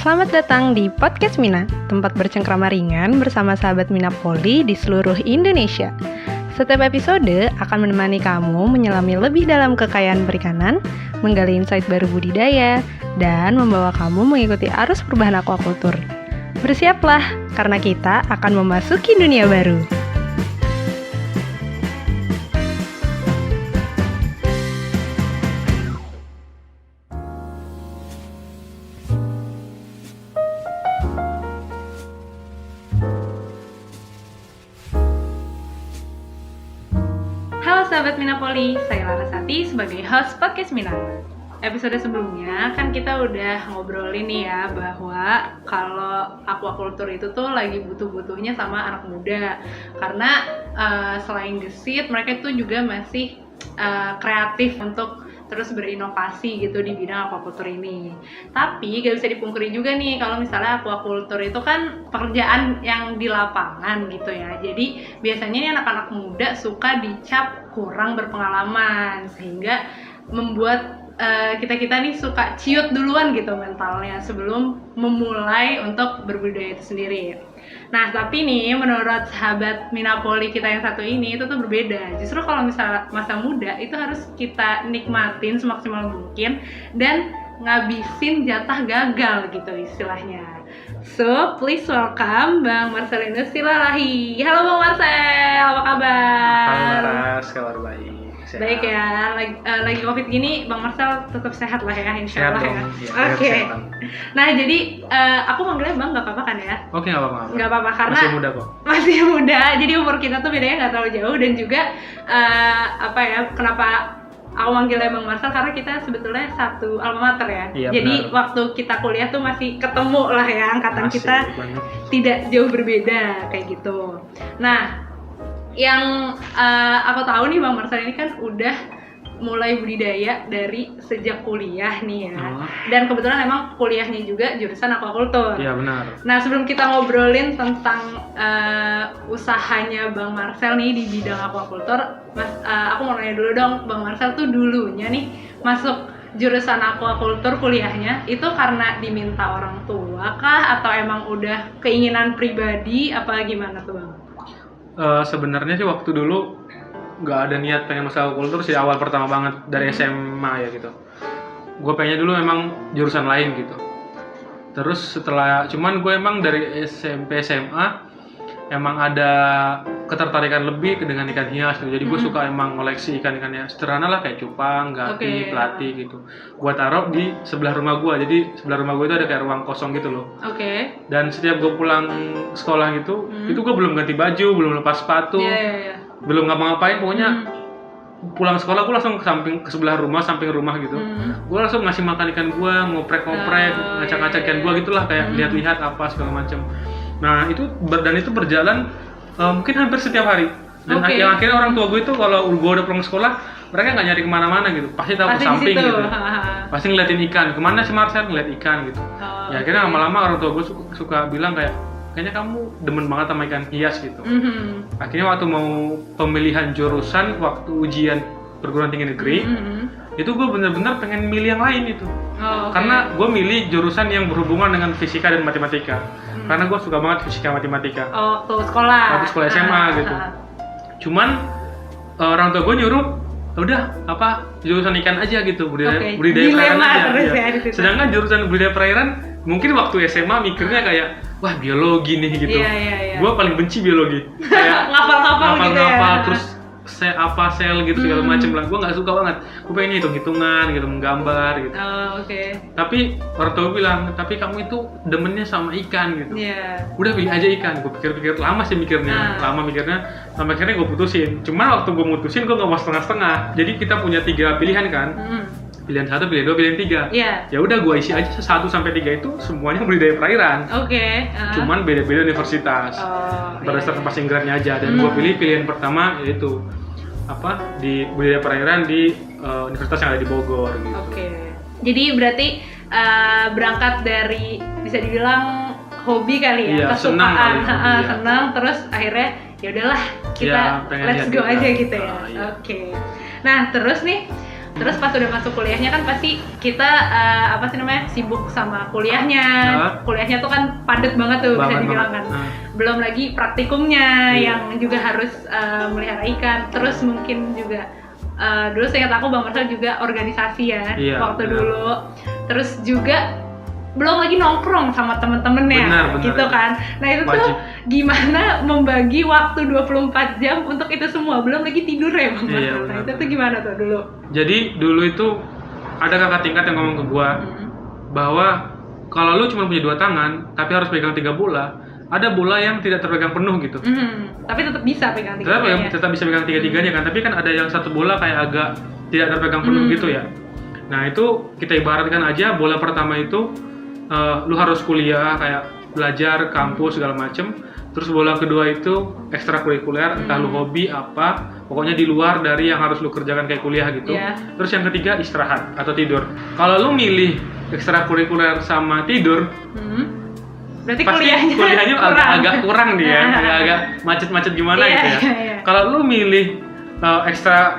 Selamat datang di Podcast Mina, tempat bercengkrama ringan bersama sahabat Mina Poli di seluruh Indonesia. Setiap episode akan menemani kamu menyelami lebih dalam kekayaan perikanan, menggali insight baru budidaya, dan membawa kamu mengikuti arus perubahan aquaculture. Bersiaplah, karena kita akan memasuki dunia baru. Halo sahabat Mina Poli, saya Larasati sebagai host Podcast Mina. Episode sebelumnya kan kita udah ngobrolin nih ya bahwa kalau aquaculture itu tuh lagi butuh-butuhnya sama anak muda. Karena selain gesit, mereka itu juga masih kreatif untuk terus berinovasi gitu di bidang aquaculture ini. Tapi gak bisa dipungkiri juga nih kalau misalnya aquaculture itu kan pekerjaan yang di lapangan gitu ya. Jadi biasanya nih anak-anak muda suka dicap kurang berpengalaman sehingga membuat kita-kita nih suka ciut duluan gitu mentalnya sebelum memulai untuk berbudidaya itu sendiri. Nah, tapi nih menurut sahabat Mina Poli kita yang satu ini itu tuh berbeda. Justru kalau misalnya masa muda itu harus kita nikmatin semaksimal mungkin dan ngabisin jatah gagal gitu istilahnya. So, please welcome Bang Marcelino Silalahi. Halo Bang Marcel, apa kabar? Halo Ras, kabar baik. Sehat. Baik ya, lagi COVID gini Bang Marcel tetap sehat lah ya, insya Allah ya. Oke. Nah jadi aku manggilnya Bang nggak apa-apa kan ya? Oke, nggak apa-apa. Nggak apa-apa karena masih muda kok. Masih muda, jadi umur kita tuh bedanya nggak terlalu jauh dan juga kenapa aku manggilnya Bang Marcel karena kita sebetulnya satu alma mater ya. Iya, jadi benar. waktu kita kuliah tuh masih ketemu lah ya, angkatan Masih, kita banget. tidak jauh berbeda kayak gitu. Nah, yang aku tahu nih Bang Marcel ini kan udah mulai budidaya dari sejak kuliah nih ya. Dan kebetulan emang kuliahnya juga jurusan aquaculture. Iya benar. Nah, sebelum kita ngobrolin tentang usahanya Bang Marcel nih di bidang aquaculture, aku mau nanya dulu dong, Bang Marcel tuh dulunya nih masuk jurusan aquaculture kuliahnya itu karena diminta orang tua kah atau emang udah keinginan pribadi apa gimana tuh Bang? Sebenarnya sih waktu dulu nggak ada niat pengen masuk aquaculture sih, awal pertama banget dari SMA ya gitu. Gue pengennya dulu emang jurusan lain gitu. Terus cuman gue emang dari SMP SMA emang ada ketertarikan lebih dengan ikan hias gitu. Jadi gue suka emang ngoleksi ikan-ikan yang sederhana lah kayak cupang, gapi, pelati gitu. Gue taruh di sebelah rumah gue. Jadi sebelah rumah gue itu ada kayak ruang kosong gitu loh. Oke. Dan setiap gue pulang sekolah gitu, itu gue belum ganti baju, belum lepas sepatu, belum ngapa-ngapain. Pokoknya pulang sekolah gue langsung ke sebelah rumah, samping rumah gitu. Gue langsung ngasih makan ikan gue, ngoprek-ngoprek, ngacak-ngacak ikan gue gitulah, kayak lihat-lihat apa segala macam. Nah itu berjalan mungkin hampir setiap hari. Dan yang akhirnya orang tua gue itu kalau gue udah pulang sekolah, mereka nggak nyari kemana-mana gitu, pasti tahu ke samping gitu. Pasti ngeliatin ikan, kemana sih Marcel ngeliat ikan gitu. Ya akhirnya lama-lama orang tua gue suka bilang kayaknya kamu demen banget sama ikan hias gitu. Akhirnya waktu mau pemilihan jurusan, waktu ujian perguruan tinggi negeri, itu gue bener-bener pengen milih yang lain itu. Karena gue milih jurusan yang berhubungan dengan fisika dan matematika. Karena gue suka banget fisika matematika. Waktu sekolah SMA gitu. Cuman orang tua gue nyuruh udah jurusan ikan aja gitu, budidaya perairan aja. Ya. Sedangkan jurusan budidaya perairan mungkin waktu SMA mikirnya kayak wah biologi nih gitu. Gue paling benci biologi. Kayak ngapal gitu ya. Terus sel gitu segala macam lah. Gue nggak suka banget. Gue pengen hitung-hitungan gitu, menggambar gitu. Tapi orang tua bilang, tapi kamu itu demennya sama ikan gitu. Udah pilih aja ikan. Gue pikir-pikir lama sih mikirnya, sampai akhirnya gue putusin. Cuman waktu gue mutusin gue nggak mau setengah-setengah. Jadi kita punya 3 pilihan kan. Pilihan 1, pilihan 2, pilihan 3. Ya udah gue isi aja 1 sampai 3 itu semuanya budidaya perairan. Cuman beda-beda universitas. Berdasarkan passing grade-nya aja. Dan gue pilih pilihan pertama yaitu di budidaya perairan di universitas yang ada di Bogor gitu. Jadi berarti berangkat dari bisa dibilang hobi kali ya, kesukaan, senang terus akhirnya ya udahlah kita let's go aja gitu ya. Nah terus nih Terus pas udah masuk kuliahnya kan pasti kita sibuk sama kuliahnya. Kuliahnya tuh kan padat banget tuh bisa dibilang kan. Belum lagi praktikumnya yang juga harus melihara ikan. Terus mungkin juga dulu saya ingat aku Bang Marcel juga organisasi ya waktu dulu. Terus juga belum lagi nongkrong sama temen-temennya gitu kan. Nah itu wajib. Tuh gimana membagi waktu 24 jam untuk itu semua, belum lagi tidur ya Bang Marcel. Nah itu tuh gimana tuh dulu? Jadi dulu itu ada kakak tingkat yang ngomong ke gua bahwa kalau lu cuma punya 2 tangan tapi harus pegang 3 bola, ada bola yang tidak terpegang penuh gitu. Tapi tetap bisa pegang 3-tiganya. Tetap bisa pegang 3-tiganya kan, tapi kan ada yang satu bola kayak agak tidak terpegang penuh gitu ya. Nah itu kita ibaratkan aja bola pertama itu lu harus kuliah kayak belajar kampus segala macem. Terus bola kedua itu ekstrakurikuler, entah lu hobi apa, pokoknya di luar dari yang harus lu kerjakan kayak kuliah gitu. Terus yang ketiga istirahat atau tidur. Kalau lu milih ekstrakurikuler sama tidur, berarti pasti kuliahnya agak kurang dia, agak macet-macet gimana gitu ya. Kalau lu milih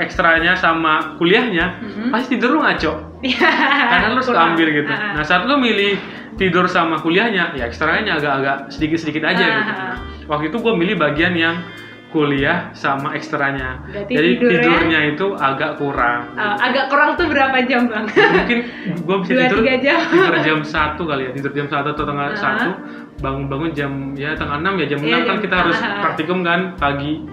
ekstranya sama kuliahnya, pasti tidur lu ngaco. Karena lu suka ambil gitu. Nah saat lu milih tidur sama kuliahnya, ya ekstranya agak-agak sedikit-sedikit aja gitu. Nah, waktu itu gue milih bagian yang kuliah sama ekstranya. Berarti jadi tidurnya itu agak kurang. Agak kurang tuh berapa jam Bang? Mungkin gue bisa tidur 3 jam 1 kali ya, tidur jam 1 atau tengah 1, bangun-bangun jam tengah 6 ya, jam 6 kan kita harus praktikum kan pagi.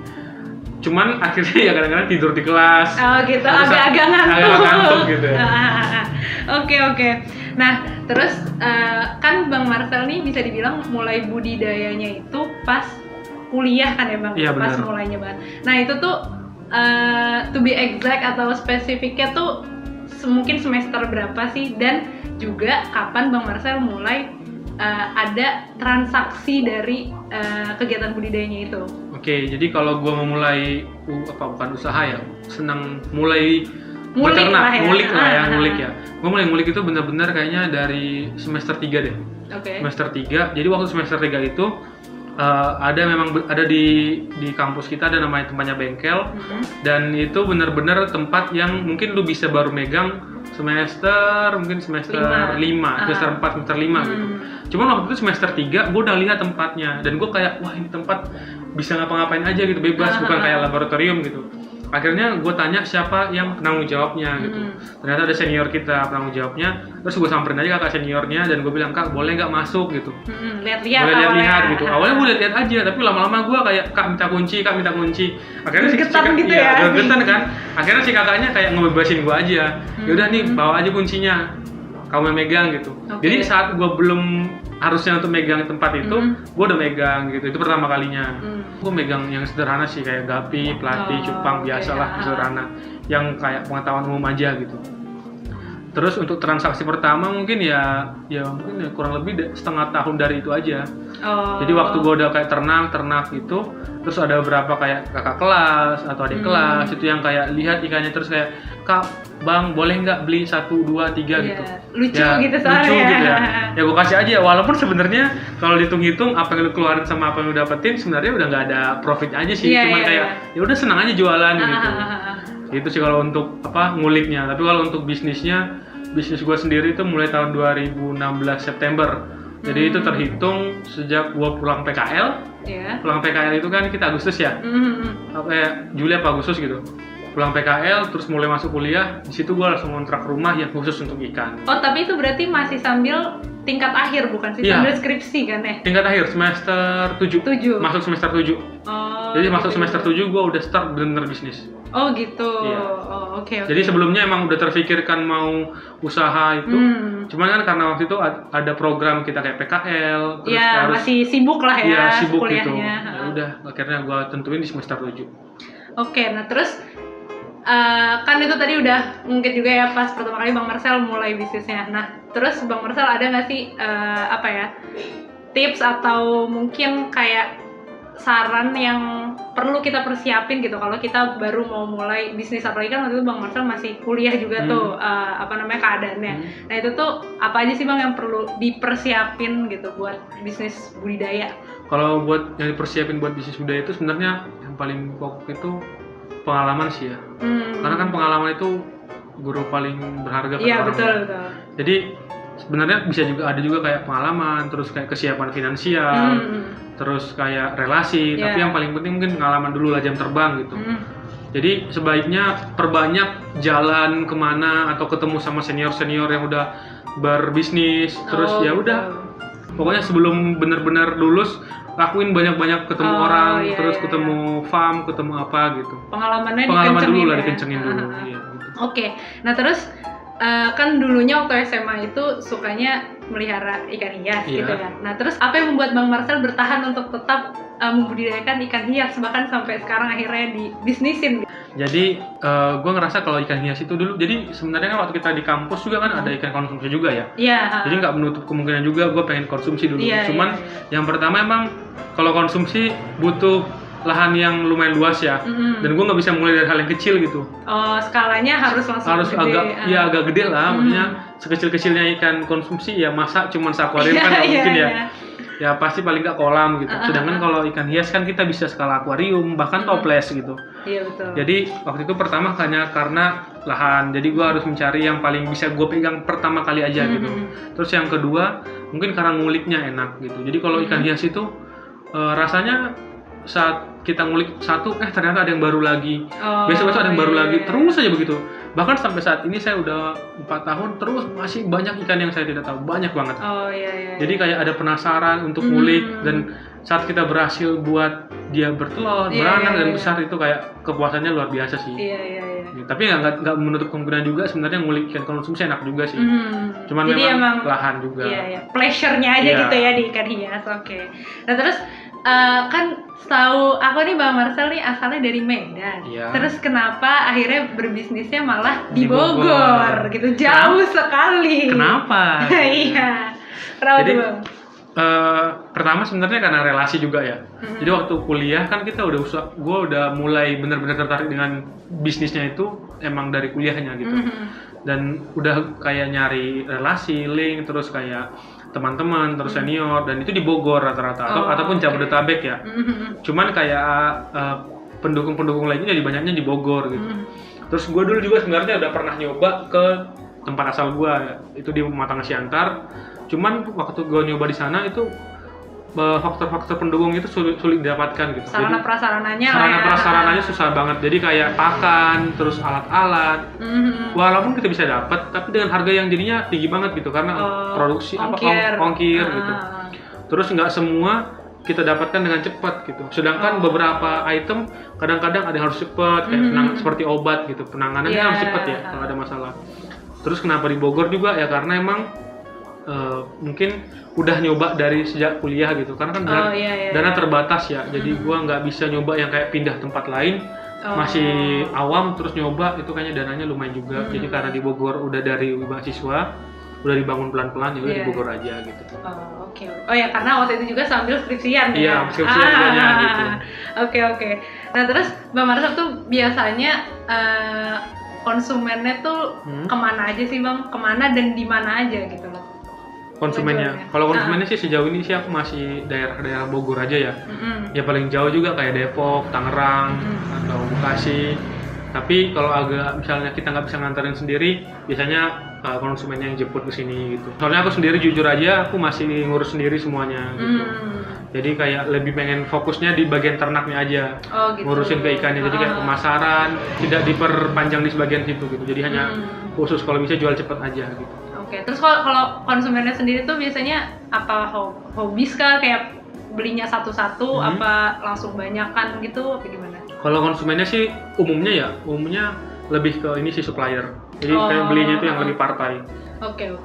Cuman akhirnya ya kadang-kadang tidur di kelas. Gitu, agak-agak ngantuk gitu ya. Oke. Nah, terus kan Bang Marcel nih bisa dibilang mulai budidayanya itu pas kuliah kan ya Bang? Iya, pas benar. mulainya banget. Nah, itu tuh to be exact atau spesifiknya tuh mungkin semester berapa sih? Dan juga kapan Bang Marcel mulai ada transaksi dari kegiatan budidayanya itu? Oke, jadi kalau gue mau mulai bukan usaha ya, senang mulai ngulik lah ya. Gue mulai ngulik itu benar-benar kayaknya dari semester 3 deh. Semester 3. Jadi waktu semester 3 itu ada di kampus kita ada namanya tempatnya bengkel. Dan itu benar-benar tempat yang mungkin lu bisa baru megang semester 5, semester 4, semester 5 gitu. Cuman waktu itu semester 3 gue udah lihat tempatnya dan gue kayak wah ini tempat bisa ngapa-ngapain aja gitu, bebas, bukan kayak laboratorium gitu. Akhirnya gue tanya siapa yang penanggung jawabnya gitu. Ternyata ada senior kita penanggung jawabnya. Terus gue samperin aja kakak seniornya dan gue bilang, Kak boleh nggak masuk gitu. Lihat-lihat gitu. Awalnya gue lihat aja, tapi lama-lama gue kayak Kak minta kunci. Akhirnya si kakak gitu ya. Gergetan kan. Akhirnya si kakaknya kayak ngebebasin gue aja. Yaudah nih bawa aja kuncinya, kamu yang megang gitu. Jadi saat gue belum harusnya untuk megang tempat itu, gue udah megang gitu. Itu pertama kalinya. Gue megang yang sederhana sih kayak gapi, pelatih, cupang, biasalah sederhana. Yang kayak pengetahuan umum aja gitu. Terus untuk transaksi pertama mungkin ya mungkin kurang lebih setengah tahun dari itu aja. Jadi waktu gue udah kayak ternak itu, terus ada beberapa kayak kakak kelas atau adik kelas itu yang kayak lihat ikannya terus kayak, Kak, Bang, boleh nggak beli 1, 2, 3 gitu. Lucu gitu soalnya. Lucu gitu ya. Ya gue kasih aja, walaupun sebenarnya kalau dihitung-hitung apa yang lu keluarin sama apa yang lu dapetin sebenarnya udah nggak ada profit aja sih. Cuman kayak ya udah senang aja jualan gitu. Itu sih kalau untuk nguliknya. Tapi kalau untuk bisnis gue sendiri itu mulai tahun 2016 September. Jadi itu terhitung sejak gue pulang PKL. Pulang PKL itu kan kita Agustus ya. Juli apa Agustus gitu. Pulang PKL terus mulai masuk kuliah, di situ gue langsung kontrak rumah yang khusus untuk ikan. Tapi itu berarti masih sambil tingkat akhir bukan sih? Sambil skripsi kan ya? Tingkat akhir semester 7. Masuk semester 7. Jadi masuk semester 7 gue udah start bener-bener bisnis. Gitu. Oke. Jadi sebelumnya emang udah terfikirkan mau usaha itu. Cuman kan karena waktu itu ada program kita kayak PKL, terus harus masih sibuk lah ya sibuk kuliahnya. Gitu. Ya udah, akhirnya gue tentuin di semester 7. Nah terus kan itu tadi udah mungkin juga ya pas pertama kali Bang Marcel mulai bisnisnya. Nah terus Bang Marcel ada nggak sih tips atau mungkin kayak saran yang perlu kita persiapin gitu kalau kita baru mau mulai bisnis, apalagi kan waktu itu Bang Marcel masih kuliah juga tuh keadaannya. Nah itu tuh apa aja sih Bang yang perlu dipersiapin gitu buat bisnis budidaya? Kalau buat yang dipersiapin buat bisnis budidaya itu sebenarnya yang paling pokok itu pengalaman sih ya. Karena kan pengalaman itu guru paling berharga. Iya, betul. Jadi sebenarnya ada juga kayak pengalaman, terus kayak kesiapan finansial, terus kayak relasi, tapi yang paling penting mungkin pengalaman dulu lah, jam terbang gitu. Jadi sebaiknya perbanyak jalan kemana atau ketemu sama senior-senior yang udah berbisnis, terus ya udah pokoknya sebelum benar-benar lulus lakuin banyak-banyak ketemu orang, terus ketemu farm, ketemu apa gitu. Pengalaman dulu lah, dikencengin dulu. Iya, gitu. Oke. Nah terus kan dulunya waktu SMA itu sukanya melihara ikan hias gitu ya. Nah terus apa yang membuat Bang Marcel bertahan untuk tetap membudidayakan ikan hias bahkan sampai sekarang akhirnya dibisnisin? Jadi gue ngerasa kalau ikan hias itu dulu, jadi sebenarnya kan waktu kita di kampus juga kan ada ikan konsumsi juga ya. Iya. Jadi nggak menutup kemungkinan juga gue pengen konsumsi dulu. Cuman yang pertama emang kalau konsumsi butuh lahan yang lumayan luas ya, dan gue nggak bisa mulai dari hal yang kecil gitu. Oh, skalanya harus langsung gede. agak gede lah, maksudnya sekecil-kecilnya ikan konsumsi ya masa cuma akuarium kan nggak mungkin ya. Ya pasti paling nggak kolam gitu. Sedangkan kalau ikan hias kan kita bisa skala akuarium, bahkan toples gitu. Iya betul. Jadi waktu itu pertama hanya karena lahan, jadi gue harus mencari yang paling bisa gue pegang pertama kali aja gitu. Terus yang kedua mungkin karena nguliknya enak gitu. Jadi kalau ikan hias itu rasanya saat kita ngulik satu, ternyata ada yang baru lagi. Besok-besok ada yang baru lagi, terus aja begitu. Bahkan sampai saat ini saya udah 4 tahun, terus masih banyak ikan yang saya tidak tahu, banyak banget. Jadi kayak ada penasaran untuk ngulik, dan saat kita berhasil buat dia bertelur, beranak dan besar, itu kayak kepuasannya luar biasa sih. Tapi nggak menutup kemungkinan juga sebenarnya ngulik ikan konsumsi enak juga sih. Cuman jadi memang lahan juga. Pleasure-nya aja gitu ya di ikan hias. Oke. Nah terus kan setahu aku nih Bang Marcel nih asalnya dari Medan. Terus kenapa akhirnya berbisnisnya malah di Bogor gitu, jauh sekali. Kenapa? Iya. Kenapa tuh Bang? Pertama sebenarnya karena relasi juga ya. Jadi waktu kuliah kan kita gue udah mulai benar-benar tertarik dengan bisnisnya itu emang dari kuliahnya gitu. Dan udah kayak nyari relasi, link, terus kayak teman-teman, terus senior, dan itu di Bogor rata-rata, ataupun Jabodetabek ya. Cuman kayak pendukung-pendukung lainnya jadi banyaknya di Bogor gitu. Terus gue dulu juga sebenarnya udah pernah nyoba ke tempat asal gue, itu di Matang Siantar. Cuman waktu gue nyoba di sana itu faktor-faktor pendukung itu sulit didapatkan gitu. Sarana prasarananya susah banget. Jadi kayak pakan, terus alat-alat. Walaupun kita bisa dapat, tapi dengan harga yang jadinya tinggi banget gitu karena produksi ongkir gitu. Terus nggak semua kita dapatkan dengan cepat gitu. Sedangkan beberapa item kadang-kadang ada yang harus cepat, kayak seperti obat gitu. Penanganannya harus cepat ya kalau ada masalah. Terus kenapa di Bogor juga ya, karena emang mungkin udah nyoba dari sejak kuliah gitu, karena kan dana terbatas ya, jadi gua nggak bisa nyoba yang kayak pindah tempat lain, masih awam terus nyoba, itu kayaknya dananya lumayan juga. Jadi karena di Bogor udah dari mahasiswa, udah dibangun pelan-pelan, ya udah di Bogor aja gitu. Oke. Oh ya, karena waktu itu juga sambil skripsian ya? Iya, skripsian banyak gitu. Oke. Nah terus Bang Marcel tuh biasanya konsumennya tuh kemana aja sih Bang? Kemana dan di mana aja gitu loh? Konsumennya. Kalau konsumennya sih sejauh ini sih aku masih daerah-daerah Bogor aja ya. Ya paling jauh juga kayak Depok, Tangerang, atau Bekasi. Tapi kalau agak misalnya kita nggak bisa nganterin sendiri, biasanya konsumennya yang jemput ke sini gitu. Soalnya aku sendiri jujur aja aku masih ngurus sendiri semuanya gitu. Jadi kayak lebih pengen fokusnya di bagian ternaknya aja. Gitu. Ngurusin ke ikannya. Jadi kayak pemasaran tidak diperpanjang di sebagian situ gitu. Jadi hanya khusus kalau bisa jual cepat aja gitu. Oke, terus kalau konsumennya sendiri tuh biasanya apa hobis kah, kayak belinya satu-satu, apa langsung banyakan gitu, apa gimana? Kalau konsumennya sih umumnya lebih ke ini sih supplier. Jadi kayak belinya itu yang lebih partai. Oke.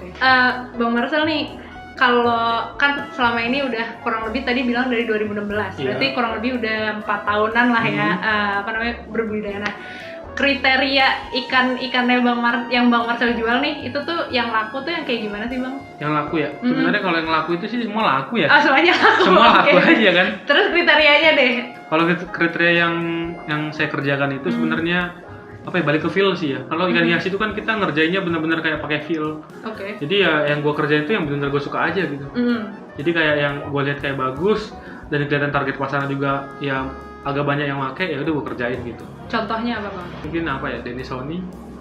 Bang Marcel nih, kalau kan selama ini udah kurang lebih tadi bilang dari 2016, berarti kurang lebih udah 4 tahunan lah ya, berbudidaya. Nah, kriteria ikan-ikannya yang Bang Marcel jual nih, itu tuh yang laku tuh yang kayak gimana sih Bang? Yang laku ya? Sebenarnya kalau yang laku itu sih semua laku ya. Semuanya laku? Semua laku aja kan? Terus kriterianya deh? Kalau kriteria yang saya kerjakan itu sebenarnya balik ke feel sih ya. Kalau ikan hias itu kan kita ngerjainnya benar-benar kayak pakai feel. Jadi ya yang gue kerjain itu yang benar-benar gue suka aja gitu. Jadi kayak yang gue lihat kayak bagus, dan kelihatan target pasarnya juga ya agak banyak yang pakai, ya udah gue kerjain gitu. Contohnya apa Bang? Mungkin Denisoni.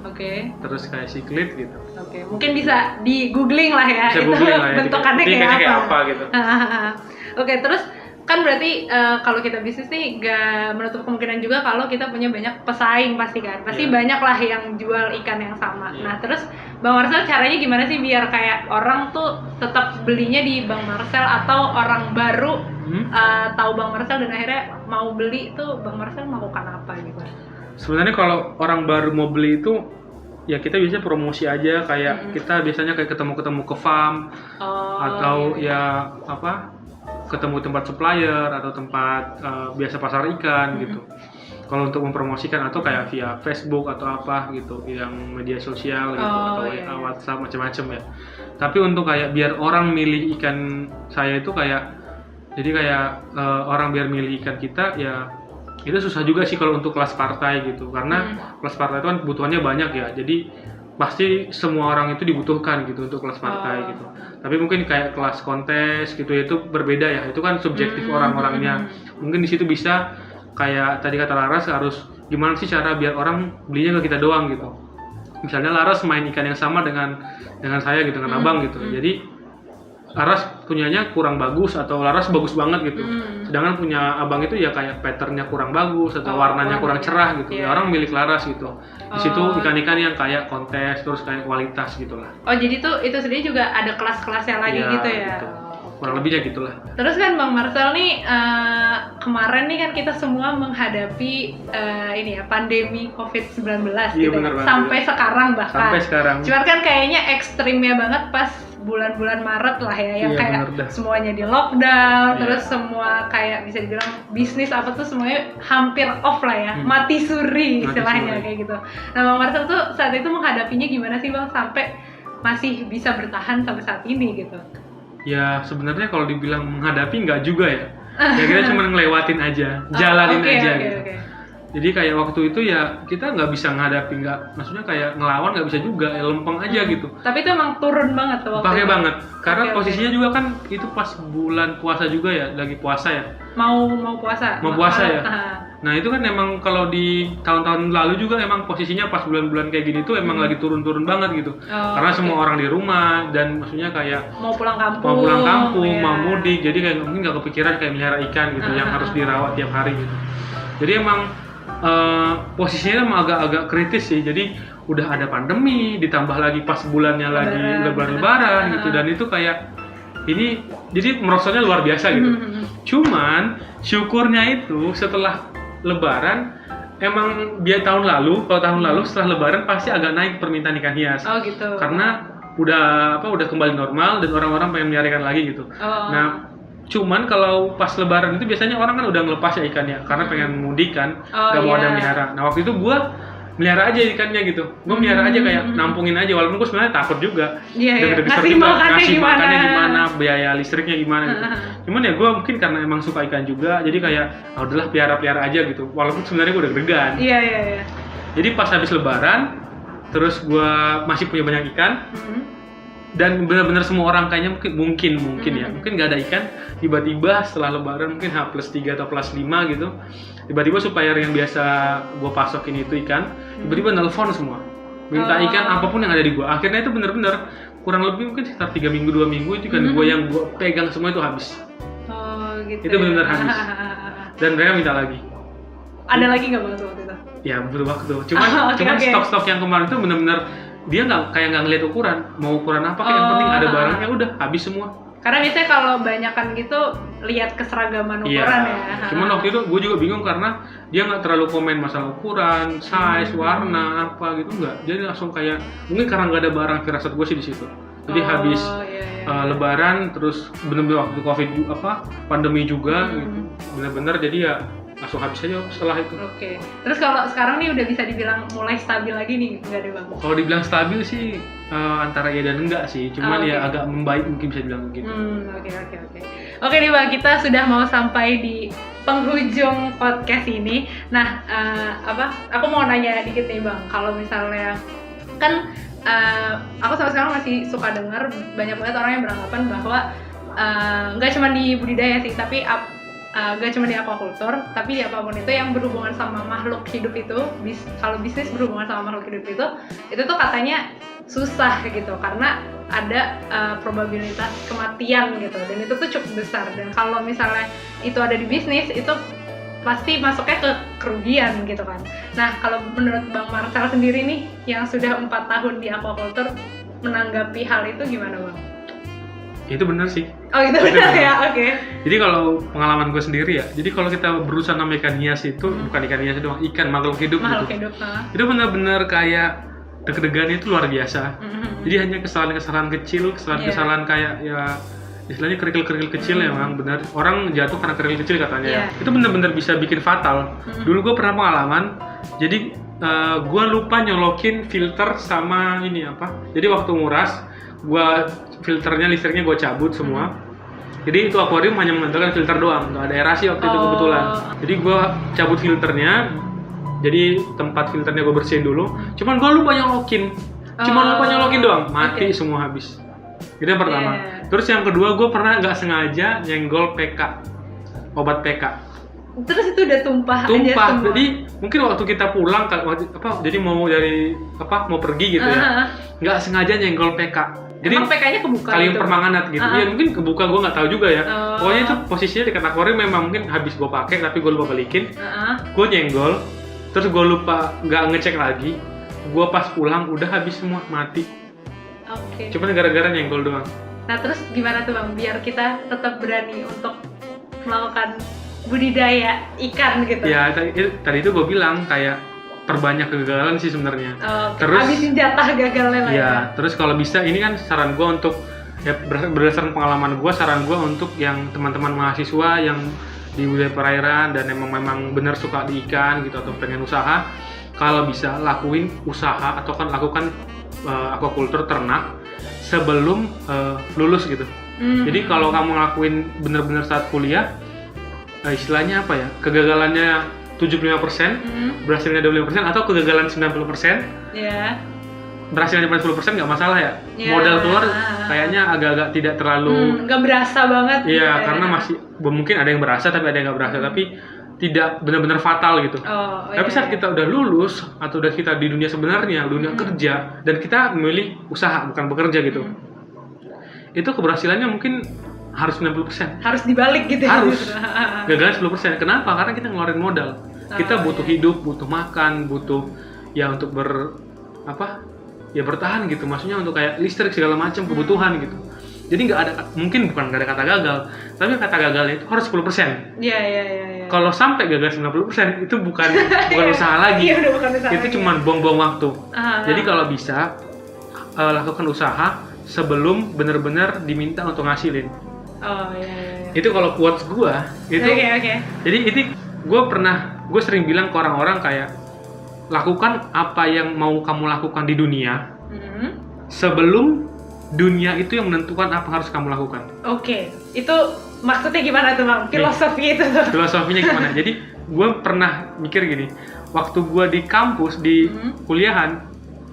Oke. Terus kayak siklit gitu. Oke, mungkin bisa di googling lah ya. Bisa itu googling lah ya, bentukannya kayak apa gitu. Oke, terus kan berarti kalau kita bisnis nih gak menutup kemungkinan juga kalau kita punya banyak pesaing pasti kan. Pasti banyak lah yang jual ikan yang sama. Nah, terus Bang Marcel caranya gimana sih biar kayak orang tuh tetap belinya di Bang Marcel, atau orang baru tahu Bang Marcel dan akhirnya mau beli tuh Bang Marcel melakukan apa gitu? Sebenarnya kalau orang baru mau beli itu ya kita biasanya promosi aja, kayak kita biasanya kayak ketemu ke farm atau ya apa, ketemu tempat supplier atau tempat biasa pasar ikan gitu. Kalau untuk mempromosikan atau kayak via Facebook atau apa gitu, yang media sosial gitu atau WhatsApp macam-macam ya. Tapi untuk kayak biar orang milih ikan saya itu kayak, jadi kayak orang biar milih ikan kita ya itu susah juga sih kalau untuk kelas partai gitu, karena kelas partai itu kan kebutuhannya banyak ya. Jadi pasti semua orang itu dibutuhkan gitu untuk kelas partai gitu. Tapi mungkin kayak kelas kontes gitu ya, itu berbeda ya. Itu kan subjektif orang-orangnya. Mungkin di situ bisa kayak tadi kata Laras, harus gimana sih cara biar orang belinya ke kita doang gitu. Misalnya Laras main ikan yang sama dengan saya gitu, dengan Abang gitu. Jadi Laras punyanya kurang bagus atau Laras bagus banget gitu. Sedangkan punya Abang itu ya kayak patternnya kurang bagus atau warnanya kurang cerah gitu. Ya orang milik Laras gitu. Di situ ikan-ikan yang kayak kontes, terus kayak kualitas gitulah. Oh, jadi tuh itu sendiri juga ada kelas-kelasnya lagi gitu ya. Gitu. Kurang lebihnya gitulah. Terus kan Bang Marcel nih kemarin nih kan kita semua menghadapi ini ya, pandemi COVID-19 gitu. Bener, sampai sekarang bahkan. Sampai sekarang. Cuman kan kayaknya ekstrimnya banget pas bulan-bulan Maret lah ya, yang kayak semuanya di lockdown, terus semua kayak bisa dibilang bisnis apa tuh semuanya hampir off lah ya, mati suri istilahnya kayak gitu. Nah, Bang Marcel tuh saat itu menghadapinya gimana sih Bang sampai masih bisa bertahan sampai saat ini gitu? Ya sebenarnya kalau dibilang menghadapi nggak juga ya. Ya kita cuma ngelewatin aja, jalanin aja gitu. Jadi kayak waktu itu ya kita nggak bisa menghadapi, maksudnya kayak ngelawan nggak bisa juga, ya lempeng aja gitu. Tapi itu emang turun banget tuh waktu pakai itu. Banget, karena posisinya juga kan itu pas bulan puasa juga ya, lagi puasa ya. Mau puasa. Mau puasa ya. Nah itu kan emang kalau di tahun-tahun lalu juga emang posisinya pas bulan-bulan kayak gini tuh emang lagi turun-turun banget gitu. Karena semua orang di rumah dan maksudnya kayak mau pulang kampung, mau mudik, jadi kayak mungkin nggak kepikiran kayak melihara ikan gitu yang harus dirawat tiap hari gitu. Jadi emang posisinya emang agak-agak kritis sih. Jadi udah ada pandemi, ditambah lagi pas bulannya lagi lebaran gitu, dan itu kayak ini jadi merosotnya luar biasa gitu. Cuman syukurnya itu setelah lebaran emang dia tahun lalu setelah lebaran pasti agak naik permintaan ikan hias. Oh gitu. Karena udah kembali normal dan orang-orang pengen melihara ikan lagi gitu. Nah, cuman kalau pas lebaran itu biasanya orang kan udah ngelepas ya ikannya karena pengen mudik kan, gak mau ada melihara. Nah waktu itu gue melihara aja ikannya gitu, gue melihara aja kayak nampungin aja, walaupun gue sebenarnya takut juga. Ngasih makannya gimana, biaya listriknya gimana gitu. Cuman ya gue mungkin karena emang suka ikan juga, jadi kayak udahlah pelihara aja gitu, walaupun sebenarnya gue udah deg-degan. Iya. Jadi pas habis lebaran, terus gue masih punya banyak ikan. Dan benar-benar semua orang kayaknya mungkin ya, mungkin nggak ada ikan, tiba-tiba setelah lebaran mungkin H+3 atau +5 gitu, tiba-tiba supplier yang biasa gue pasokin itu ikan, tiba-tiba nelfon semua, minta ikan apapun yang ada di gue. Akhirnya itu benar-benar kurang lebih mungkin sekitar 3 minggu 2 minggu itu ikan gue yang gue pegang semua itu habis. Gitu. Itu benar-benar habis. Dan mereka minta lagi. Ada lagi nggak waktu itu? Ya butuh waktu. Cuman stok-stok yang kemarin itu benar-benar dia nggak ngeliat ukuran, mau ukuran apa kayak yang penting ada barangnya, udah habis semua. Karena biasanya kalau banyakan gitu lihat keseragaman ukuran ya. Cuman waktu itu gue juga bingung karena dia nggak terlalu komen masalah ukuran, size, warna apa gitu, nggak. Jadi langsung kayak mungkin karena nggak ada barang, firasat gue sih di situ. Jadi habis lebaran terus bener-bener waktu covid pandemi juga gitu, bener-bener jadi ya langsung habis aja setelah itu. Oke. Terus kalau sekarang nih udah bisa dibilang mulai stabil lagi nih, nggak ada Bang? Kalau dibilang stabil sih antara iya dan enggak sih, cuman ya agak membaik mungkin bisa dibilang begitu. Oke nih Bang, kita sudah mau sampai di penghujung podcast ini. Nah, aku mau nanya dikit nih Bang, kalau misalnya kan aku sampai sekarang masih suka dengar banyak banget orang yang beranggapan bahwa nggak cuma di budidaya sih, tapi gak cuma di aquaculture, tapi di apapun itu yang berhubungan sama makhluk hidup itu, kalau bisnis berhubungan sama makhluk hidup itu tuh katanya susah gitu, karena ada probabilitas kematian gitu, dan itu tuh cukup besar. Dan kalau misalnya itu ada di bisnis, itu pasti masuknya ke kerugian gitu kan. Nah, kalau menurut Bang Marcel sendiri nih, yang sudah 4 tahun di aquaculture, menanggapi hal itu gimana Bang? Itu benar sih. Oh itu benar ya, oke. Jadi kalau pengalaman gue sendiri ya, jadi kalau kita berusaha sama ikan hias itu, bukan ikan hias doang, ikan makhluk hidup gitu. Itu benar-benar kayak deg-degannya itu luar biasa. Jadi hanya kesalahan-kesalahan kecil, kesalahan-kesalahan kayak ya istilahnya kerikil-kerikil kecil ya, memang benar. Orang jatuh karena kerikil kecil katanya. Itu benar-benar bisa bikin fatal. Dulu gue pernah pengalaman, jadi gue lupa nyolokin filter sama ini apa. Jadi waktu nguras, gue filternya, listriknya gue cabut semua. Jadi itu akuarium hanya mengandalkan filter doang, nggak ada aerasi waktu itu kebetulan. Jadi gue cabut filternya, jadi tempat filternya gue bersihin dulu. Cuman gue lupa nyolokin, doang, mati semua habis. Itu yang pertama. Terus yang kedua, gue pernah nggak sengaja nyenggol PK, obat PK. Terus itu udah tumpah aja semua. Jadi mungkin waktu kita pulang jadi mau mau pergi gitu ya, nggak sengaja nyenggol PK. Jadi emang PK-nya kebuka kalium permanganat gitu. Ya mungkin kebuka, gue nggak tahu juga ya. Pokoknya itu posisinya dekat akuarium, memang mungkin habis gue pakai tapi gue lupa balikin. Gue nyenggol, terus gue lupa nggak ngecek lagi. Gue pas pulang udah habis semua, mati. Cuma gara-gara nyenggol doang. Nah terus gimana tuh Bang, biar kita tetap berani untuk melakukan budidaya ikan gitu? Ya tadi itu gue bilang kayak perbanyak kegagalan sih sebenarnya. Terus habisin jatah gagalnya lah ya. Terus kalau bisa, ini kan saran gue untuk ya berdasarkan pengalaman gue, saran gue untuk yang teman-teman mahasiswa yang di budaya perairan dan memang benar suka di ikan gitu atau pengen usaha, kalau bisa lakuin usaha atau kan lakukan aquaculture ternak sebelum lulus gitu. Jadi kalau kamu ngelakuin benar-benar saat kuliah, istilahnya apa ya, kegagalannya 75%, berhasilnya 25%, atau kegagalan 90%, berhasilnya 10% nggak masalah ya. Modal keluar kayaknya agak-agak tidak terlalu nggak berasa banget. Karena masih mungkin ada yang berasa tapi ada yang nggak berasa, tapi tidak benar-benar fatal gitu. Tapi saat kita udah lulus atau udah kita di dunia sebenarnya, dunia kerja, dan kita memilih usaha bukan bekerja gitu, itu keberhasilannya mungkin harus 90%. Harus dibalik gitu ya? Harus. Gagal 10%. Kenapa? Karena kita ngeluarin modal. Kita butuh hidup, butuh makan, butuh ya untuk bertahan gitu. Maksudnya untuk kayak listrik segala macam kebutuhan gitu. Jadi mungkin bukan nggak ada kata gagal, tapi kata gagalnya itu harus 10%. Iya. Kalau sampai gagal 90% itu bukan usaha lagi. Udah bukan usaha itu lagi. Cuma buang-buang waktu. Jadi kalau bisa lakukan usaha sebelum benar-benar diminta untuk ngasilin. Itu kalau quotes gue itu. Jadi itu gue sering bilang ke orang-orang kayak, lakukan apa yang mau kamu lakukan di dunia sebelum dunia itu yang menentukan apa harus kamu lakukan. Itu maksudnya gimana tuh Bang? Filosofi itu tuh. Filosofinya gimana? Jadi gue pernah mikir gini, waktu gue di kampus di kuliahan,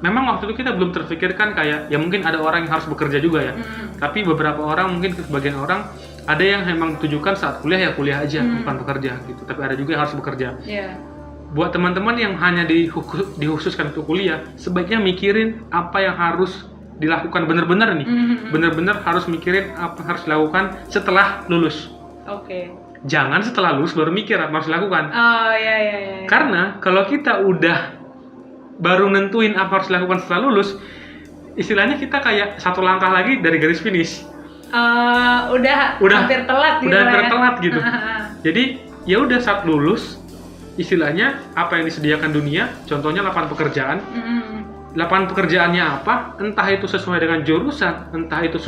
memang waktu itu kita belum terfikirkan kayak ya mungkin ada orang yang harus bekerja juga ya. Tapi beberapa orang, mungkin sebagian orang ada yang memang ditujukan saat kuliah ya kuliah aja, bukan bekerja gitu. Tapi ada juga yang harus bekerja. Buat teman-teman yang hanya dikhususkan untuk kuliah, sebaiknya mikirin apa yang harus dilakukan benar-benar nih. Benar-benar harus mikirin apa yang harus dilakukan setelah lulus. Jangan setelah lulus baru mikir apa harus dilakukan. Karena kalau kita udah baru nentuin apa harus dilakukan setelah lulus, istilahnya kita kayak satu langkah lagi dari garis finish. Udah hampir telat gitu. Udah hampir telat gitu. Jadi ya udah saat lulus, istilahnya apa yang disediakan dunia, contohnya lapangan pekerjaan. Lapangan pekerjaannya apa? Entah itu sesuai dengan jurusan, entah itu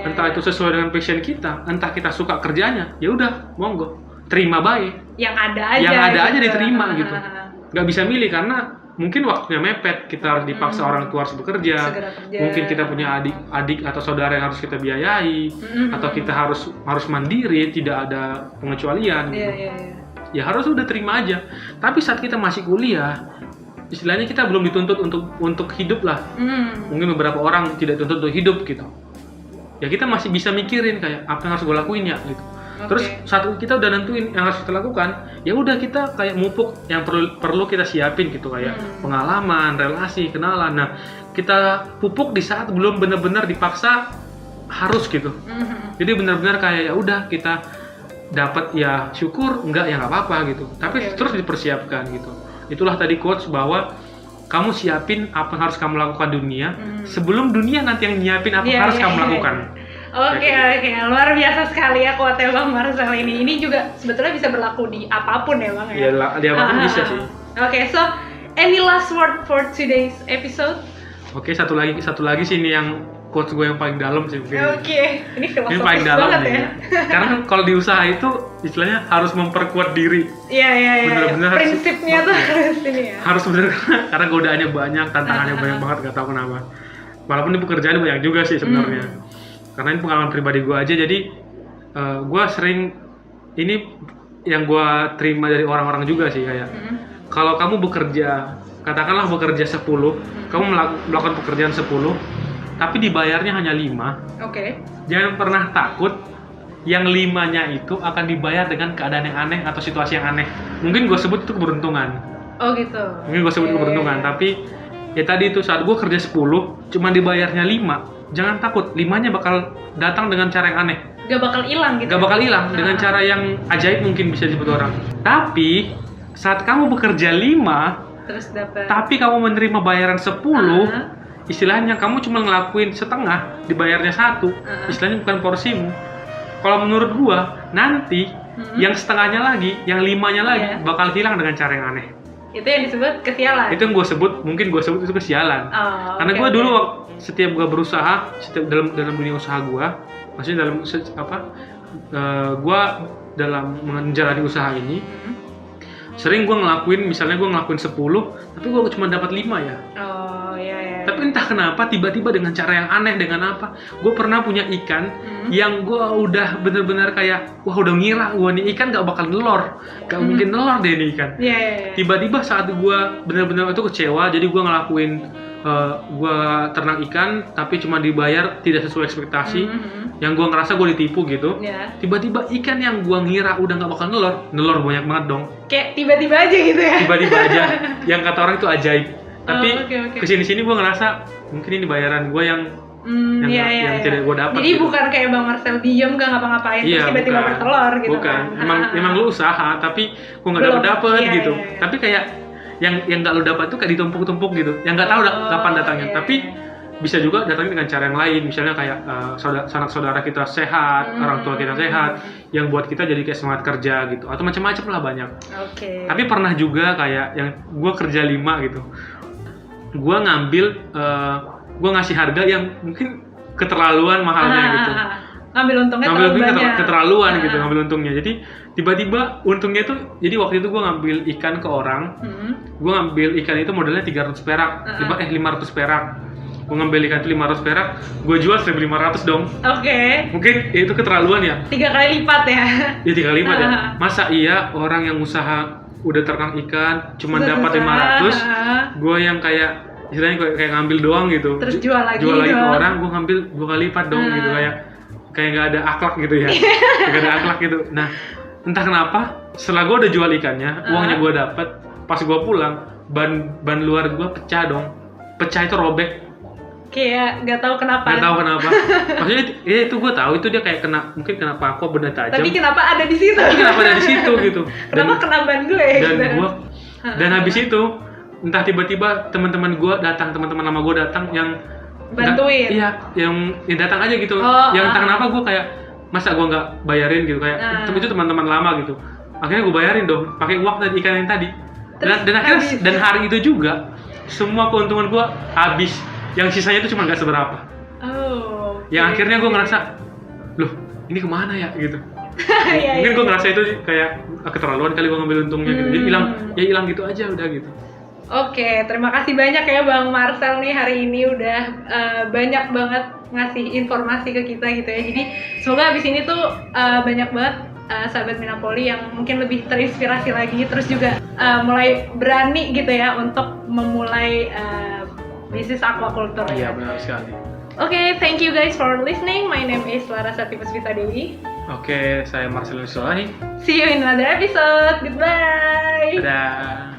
entah itu sesuai dengan passion kita, entah kita suka kerjanya. Ya udah, monggo, terima baik. Yang ada aja diterima gitu. Nggak bisa milih karena mungkin waktunya mepet, kita harus dipaksa orang tua harus bekerja. Mungkin kita punya adik atau saudara yang harus kita biayai, atau kita harus mandiri, tidak ada pengecualian. Ya harus udah terima aja. Tapi saat kita masih kuliah, istilahnya kita belum dituntut untuk hidup lah. Mungkin beberapa orang tidak dituntut untuk hidup gitu. Ya kita masih bisa mikirin kayak apa yang harus gue lakuin ya gitu. Terus saat kita udah nentuin yang harus kita lakukan, ya udah kita kayak mupuk yang perlu kita siapin gitu, kayak pengalaman, relasi, kenalan. Nah, kita pupuk di saat belum benar-benar dipaksa harus gitu. Jadi benar-benar kayak ya udah kita dapat ya syukur, enggak ya nggak apa-apa gitu. Tapi terus dipersiapkan gitu. Itulah tadi quotes bahwa kamu siapin apa yang harus kamu lakukan dunia sebelum dunia nanti yang nyiapin apa yang harus kamu lakukan. Oke, luar biasa sekali ya kuatnya Bang Marcel ini. Ini juga sebetulnya bisa berlaku di apapun ya Bang ya? Iya, di apapun bisa sih. Oke, so any last word for today's episode? Oke, satu lagi sih ini yang quotes gue yang paling dalam sih. Oke, ini filosofis paling dalam banget ya. Karena kalau di usaha itu istilahnya harus memperkuat diri. Iya. Bener-bener prinsipnya tuh harus ini ya. Harus bener karena godaannya banyak, tantangannya banyak banget, gak tahu kenapa. Walaupun di pekerjaan banyak juga sih sebenarnya. Karena ini pengalaman pribadi gue aja, jadi gue sering ini yang gue terima dari orang-orang juga sih kayak kalau kamu bekerja, katakanlah bekerja 10, kamu melakukan pekerjaan 10 tapi dibayarnya hanya 5. Jangan pernah takut yang 5-nya itu akan dibayar dengan keadaan yang aneh atau situasi yang aneh. Mungkin gue sebut itu keberuntungan. Oh gitu. Mungkin gue sebut keberuntungan, tapi ya tadi itu saat gue kerja 10 cuma dibayarnya 5, jangan takut, 5-nya bakal datang dengan cara yang aneh. Gak bakal hilang gitu. Gak bakal hilang dengan cara yang ajaib mungkin bisa disebut orang. Tapi saat kamu bekerja 5 terus dapat, tapi kamu menerima bayaran 10, istilahnya kamu cuma ngelakuin setengah, dibayarnya 1. Istilahnya bukan porsimu. Kalau menurut gua nanti yang setengahnya lagi, yang 5-nya lagi bakal hilang dengan cara yang aneh. Itu yang disebut kesialan. Itu yang mungkin gue sebut itu kesialan. Karena gue dulu setiap gue berusaha, dalam dunia usaha gue, maksudnya gue dalam menjalani usaha ini, sering gue ngelakuin 10, tapi gue cuma dapat 5 ya. Tapi entah kenapa tiba-tiba dengan cara yang aneh, dengan apa, gue pernah punya ikan yang gue udah bener-bener kayak wah udah ngira gue nih ikan gak bakal nelor, gak mungkin nelor deh nih ikan. Tiba-tiba saat gue bener-bener itu kecewa, jadi gue ngelakuin gue ternak ikan tapi cuma dibayar tidak sesuai ekspektasi, yang gue ngerasa gue ditipu gitu. Tiba-tiba ikan yang gue ngira udah gak bakal nelor banyak banget dong. Kayak tiba-tiba aja gitu ya. Tiba-tiba aja, yang kata orang itu ajaib. Tapi kesini-sini gue ngerasa mungkin ini bayaran gue yang tidak gue dapat. Jadi gitu. Bukan kayak Bang Marcel diem gak ngapa-ngapain terus tiba-tiba bertelur gitu. Bukan, emang lu usaha tapi gue nggak dapet gitu. Tapi kayak yang nggak lu dapat tuh kayak ditumpuk-tumpuk gitu. Yang nggak tahu kapan datangnya. Tapi bisa juga datangnya dengan cara yang lain. Misalnya kayak sanak-saudara kita sehat, orang tua kita sehat, yang buat kita jadi kayak semangat kerja gitu. Atau macam-macam lah banyak. Tapi pernah juga kayak yang gue kerja 5 gitu. Gue gue ngasih harga yang mungkin keterlaluan mahalnya gitu. Ngambil untungnya keterlaluan gitu, ngambil untungnya. Jadi tiba-tiba untungnya tuh, jadi waktu itu gue ngambil ikan ke orang, gue ngambil ikan itu modalnya 300 perak, 500 perak. Gue ngambil ikan itu 500 perak, gue jual 1.500 dong. Mungkin itu keterlaluan ya. 3 kali lipat ya. Ya 3 kali lipat ya. Masa iya orang yang usaha udah ternak ikan cuma dapat 500, gue yang kayak istilahnya kayak ngambil doang gitu, terus jual lagi ke orang, gue ngambil 2 kali lipat dong gitu, kayak nggak ada akhlak gitu ya. Nggak ada akhlak gitu. Nah entah kenapa setelah gue udah jual ikannya, uangnya gue dapet, pas gue pulang ban luar gue pecah itu robek. Kayak nggak tahu kenapa. Maksudnya itu gue tahu itu dia kayak mungkin kena paku benda tajam. Tapi kenapa ada di situ? Gitu. Kenapa kena ban gue? Dan habis itu entah tiba-tiba teman-teman lama gue datang yang bantuin. Iya, yang datang aja gitu. Yang entah kenapa gue kayak masa gue nggak bayarin gitu, kayak itu teman-teman lama gitu. Akhirnya gue bayarin dong, pakai uang dari ikan yang tadi. Dan akhirnya dan hari itu juga semua keuntungan gue habis. Yang sisanya itu cuma nggak seberapa. Yang akhirnya gue ngerasa, loh ini kemana ya gitu. Mungkin gue ngerasa itu kayak keterlaluan kali gue ngambil untungnya gitu. Jadi hilang gitu aja udah gitu. Terima kasih banyak ya Bang Marcel nih hari ini udah banyak banget ngasih informasi ke kita gitu ya. Jadi semoga abis ini tuh banyak banget sahabat Minapoli yang mungkin lebih terinspirasi lagi, terus juga mulai berani gitu ya untuk memulai bisnis aquaculture. Iya benar sekali. Thank you guys for listening. My name is Larasati Puspita Dewi. Oke, saya Marcelino Solahi. See you in another episode. Goodbye. Dadah.